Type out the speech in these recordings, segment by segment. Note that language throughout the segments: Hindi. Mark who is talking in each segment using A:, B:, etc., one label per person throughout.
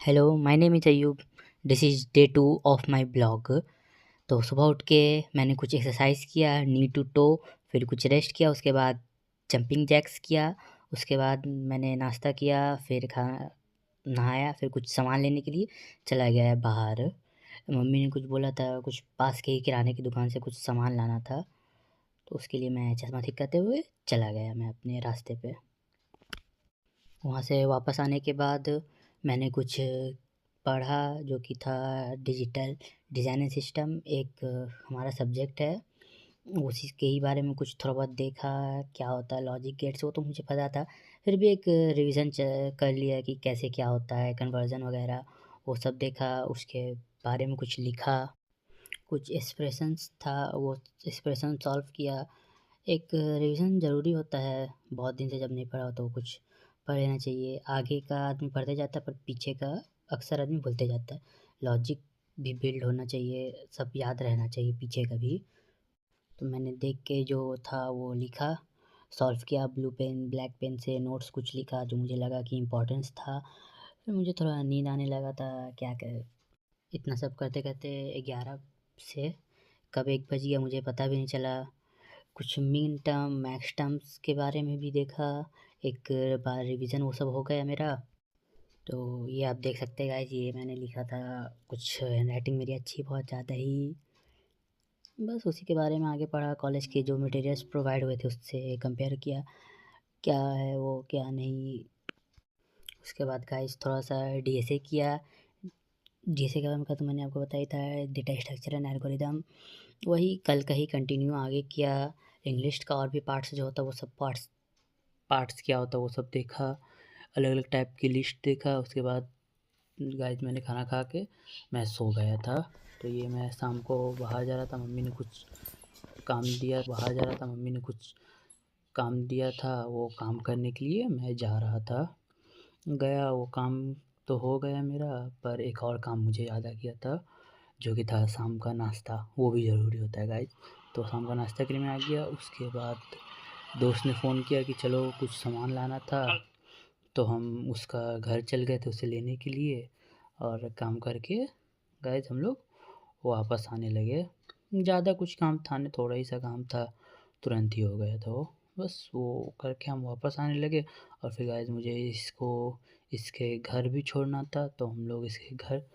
A: Hello, my name is Ayub. This is day 2 of my blog. तो सुबह उठ के मैंने कुछ एक्सरसाइज़ किया, नी टू टो, फिर कुछ रेस्ट किया, उसके बाद जंपिंग जैक्स किया, उसके बाद मैंने नाश्ता किया, फिर नहाया, फिर कुछ सामान लेने के लिए चला गया बाहर। मम्मी ने कुछ बोला था, कुछ पास के ही किराने की दुकान से कुछ सामान लाना था, तो उसके लिए मैं चश्मा ठीक करते हुए चला गया मैं अपने रास्ते पे। वहाँ से वापस आने के बाद मैंने कुछ पढ़ा जो कि था डिजिटल डिज़ाइनिंग सिस्टम, एक हमारा सब्जेक्ट है। उसी के ही बारे में कुछ थोड़ा बहुत देखा, क्या होता है लॉजिक गेट्स, वो तो मुझे पता था। फिर भी एक रिवीजन कर लिया कि कैसे क्या होता है कन्वर्जन वगैरह, वो सब देखा, उसके बारे में कुछ लिखा, कुछ एक्सप्रेशंस था वो एक्सप्रेशन सॉल्व किया। एक रिवीजन ज़रूरी होता है, बहुत दिन से जब नहीं पढ़ा हो तो कुछ पढ़ लेना चाहिए। आगे का आदमी पढ़ते जाता है पर पीछे का अक्सर आदमी भूलते जाता है। लॉजिक भी बिल्ड होना चाहिए, सब याद रहना चाहिए पीछे का भी। तो मैंने देख के जो था वो लिखा, सॉल्व किया, ब्लू पेन ब्लैक पेन से नोट्स कुछ लिखा जो मुझे लगा कि इम्पोर्टेंस था। फिर मुझे थोड़ा नींद आने लगा था, क्या करें। इतना सब करते करते 11 से कब 1 बज गया मुझे पता भी नहीं चला। कुछ मीन टर्म मैक्स टर्म्स के बारे में भी देखा, एक बार रिवीजन वो सब हो गया मेरा। तो ये आप देख सकते हैं गाइस, ये मैंने लिखा था, कुछ हैंडराइटिंग मेरी अच्छी बहुत ज़्यादा ही। बस उसी के बारे में आगे पढ़ा, कॉलेज के जो मटेरियल्स प्रोवाइड हुए थे उससे कंपेयर किया, क्या है वो क्या नहीं। उसके बाद गाइस थोड़ा सा डीएसए किया। डीएसए के बारे में तो मैंने आपको बताया था, डेटा स्ट्रक्चर एंड एल्गोरिदम। वही कल का ही कंटिन्यू आगे किया। इंग्लिश का और भी पार्ट्स जो होता है वो सब पार्ट्स क्या होता है वो सब देखा, अलग अलग टाइप की लिस्ट देखा। उसके बाद गाइस मैंने खाना खा के मैं सो गया था। तो ये मैं शाम को बाहर जा रहा था, मम्मी ने कुछ काम दिया था, वो काम करने के लिए मैं जा रहा था। गया, वो काम तो हो गया मेरा, पर एक और काम मुझे याद आ गया था जो कि था शाम का नाश्ता। वो भी ज़रूरी होता है गाइस। तो शाम का नाश्ता के लिए मैं आ गया। उसके बाद दोस्त ने फ़ोन किया कि चलो कुछ सामान लाना था, तो हम उसका घर चल गए थे उसे लेने के लिए। और काम करके गाइस हम लोग वापस आने लगे। ज़्यादा कुछ काम था नहीं, थोड़ा ही सा काम था, तुरंत ही हो गया था वो। बस वो करके हम वापस आने लगे। और फिर गाइस मुझे इसके घर भी छोड़ना था, तो हम लोग इसके घर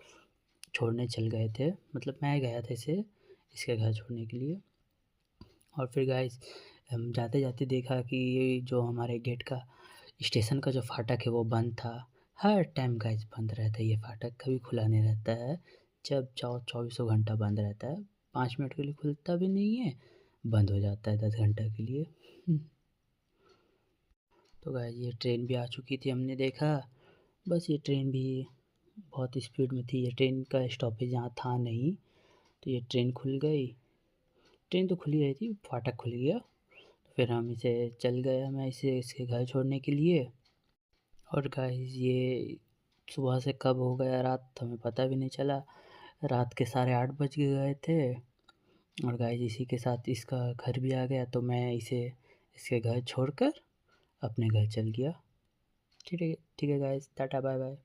A: छोड़ने चल गए थे। मतलब मैं गया था इसके घर छोड़ने के लिए। और फिर गाइस हम जाते जाते देखा कि ये जो हमारे गेट का स्टेशन का जो फाटक है वो बंद था। हर टाइम गाइस बंद रहता है ये फाटक, कभी खुला नहीं रहता है। जब चाहो चौबीसों घंटा बंद रहता है, 5 मिनट के लिए खुलता भी नहीं है, बंद हो जाता है 10 घंटा के लिए। तो गाइस ये ट्रेन भी आ चुकी थी, हमने देखा। बस ये ट्रेन भी बहुत स्पीड में थी, ये ट्रेन का स्टॉपेज यहाँ था नहीं। तो ये ट्रेन खुल गई, ट्रेन तो खुली रही थी, फाटक खुल गया। फिर हम इसे चल गया मैं इसे इसके घर छोड़ने के लिए। और गाइस ये सुबह से कब हो गया रात तो हमें पता भी नहीं चला। रात के 8:30 बज गए थे। और गाइस इसी के साथ इसका घर भी आ गया, तो मैं इसे इसके घर छोड़कर अपने घर चल गया। ठीक है गाइस, टाटा बाय बाय।